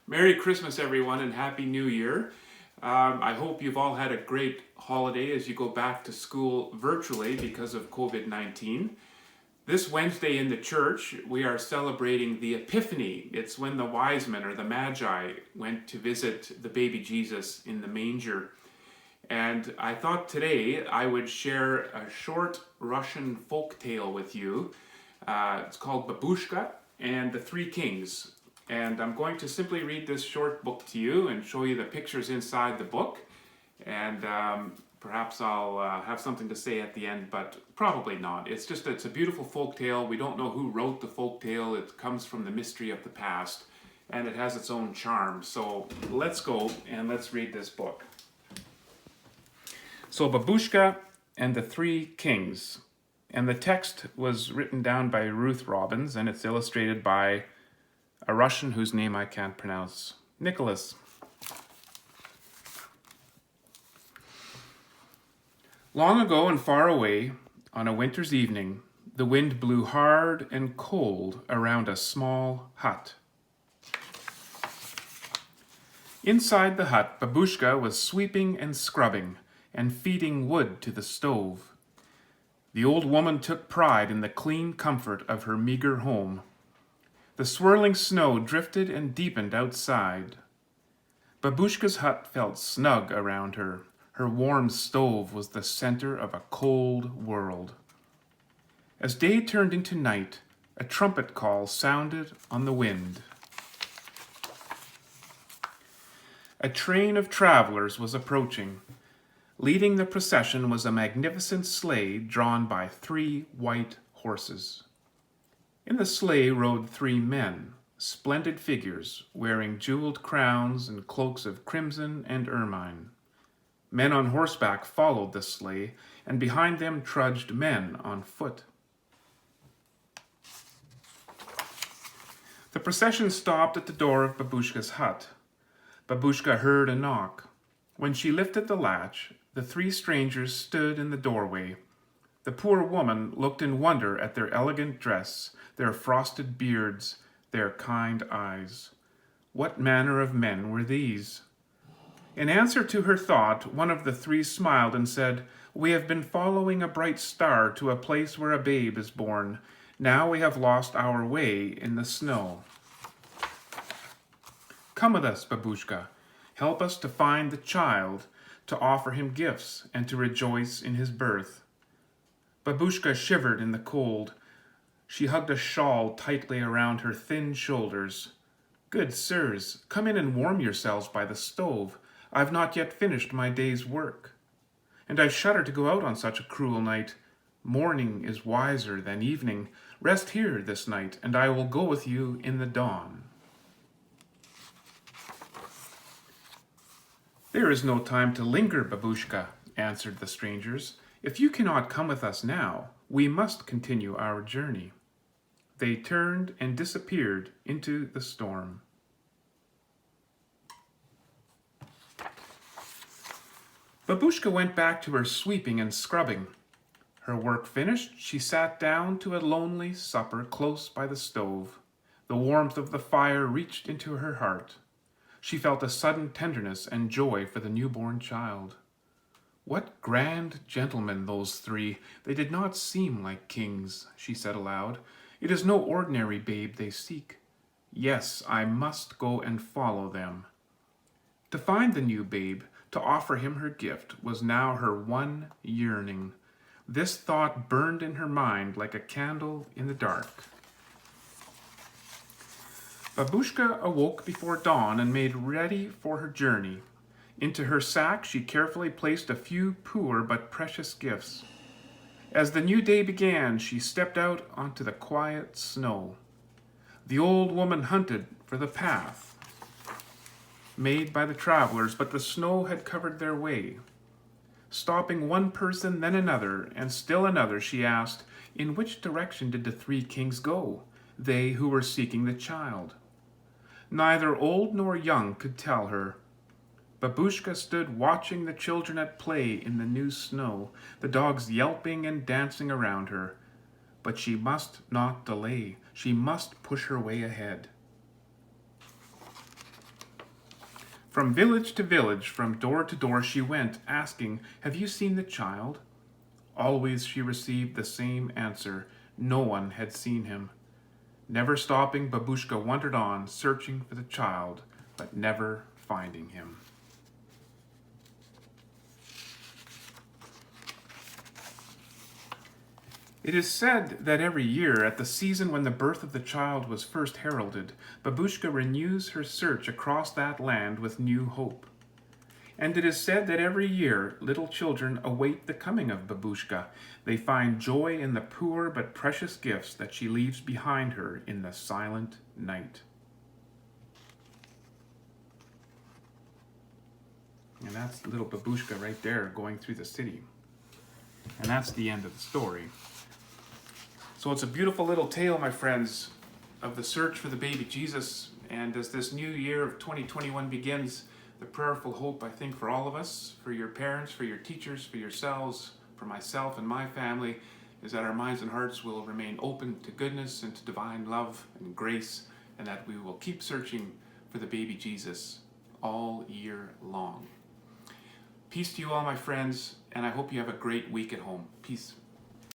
Merry Christmas, everyone, and Happy New Year. I hope you've all had a great holiday as you go back to school virtually because of COVID-19. This Wednesday in the church, we are celebrating the Epiphany. It's when the wise men or the Magi went to visit the baby Jesus in the manger. And I thought today I would share a short Russian folk tale with you. It's called Baboushka and the Three Kings. And I'm going to simply read this short book to you and show you the pictures inside the book. And perhaps I'll have something to say at the end, but probably not. It's a beautiful folk tale. We don't know who wrote the folk tale. It comes from the mystery of the past, and it has its own charm. So let's go and let's read this book. So Baboushka and the Three Kings. And the text was written down by Ruth Robbins, and it's illustrated by a Russian whose name I can't pronounce, Nicholas. Long ago and far away, on a winter's evening, the wind blew hard and cold around a small hut. Inside the hut, Baboushka was sweeping and scrubbing and feeding wood to the stove. The old woman took pride in the clean comfort of her meager home. The swirling snow drifted and deepened outside. Baboushka's hut felt snug around her. Her warm stove was the center of a cold world. As day turned into night, a trumpet call sounded on the wind. A train of travelers was approaching. Leading the procession was a magnificent sleigh drawn by 3 white horses. In the sleigh rode 3 men, splendid figures, wearing jeweled crowns and cloaks of crimson and ermine. Men on horseback followed the sleigh, and behind them trudged men on foot. The procession stopped at the door of Baboushka's hut. Baboushka heard a knock. When she lifted the latch, the 3 strangers stood in the doorway. The poor woman looked in wonder at their elegant dress, their frosted beards, their kind eyes. What manner of men were these? In answer to her thought, one of the 3 smiled and said, "We have been following a bright star to a place where a babe is born. Now we have lost our way in the snow. Come with us, Baboushka. Help us to find the child, to offer him gifts, and to rejoice in his birth." Baboushka shivered in the cold. She hugged a shawl tightly around her thin shoulders. "Good sirs, come in and warm yourselves by the stove. I've not yet finished my day's work. And I shudder to go out on such a cruel night. Morning is wiser than evening. Rest here this night, and I will go with you in the dawn." "There is no time to linger, Baboushka," answered the strangers. "If you cannot come with us now, we must continue our journey." They turned and disappeared into the storm. Baboushka went back to her sweeping and scrubbing. Her work finished, she sat down to a lonely supper close by the stove. The warmth of the fire reached into her heart. She felt a sudden tenderness and joy for the newborn child. "What grand gentlemen, those 3! They did not seem like kings," she said aloud. "It is no ordinary babe they seek. Yes, I must go and follow them." To find the new babe, to offer him her gift, was now her one yearning. This thought burned in her mind like a candle in the dark. Baboushka awoke before dawn and made ready for her journey. Into her sack she carefully placed a few poor but precious gifts. As the new day began, she stepped out onto the quiet snow. The old woman hunted for the path made by the travelers, but the snow had covered their way. Stopping one person, then another, and still another, she asked, "In which direction did the 3 kings go, they who were seeking the child?" Neither old nor young could tell her. Baboushka stood watching the children at play in the new snow, the dogs yelping and dancing around her. But she must not delay. She must push her way ahead. From village to village, from door to door she went, asking, "Have you seen the child?" Always she received the same answer. No one had seen him. Never stopping, Baboushka wandered on, searching for the child, but never finding him. It is said that every year, at the season when the birth of the child was first heralded, Baboushka renews her search across that land with new hope. And it is said that every year, little children await the coming of Baboushka. They find joy in the poor but precious gifts that she leaves behind her in the silent night. And that's little Baboushka right there going through the city. And that's the end of the story. So it's a beautiful little tale, my friends, of the search for the baby Jesus. And as this new year of 2021 begins, the prayerful hope, I think, for all of us, for your parents, for your teachers, for yourselves, for myself and my family, is that our minds and hearts will remain open to goodness and to divine love and grace, and that we will keep searching for the baby Jesus all year long. Peace to you all, my friends, and I hope you have a great week at home. Peace.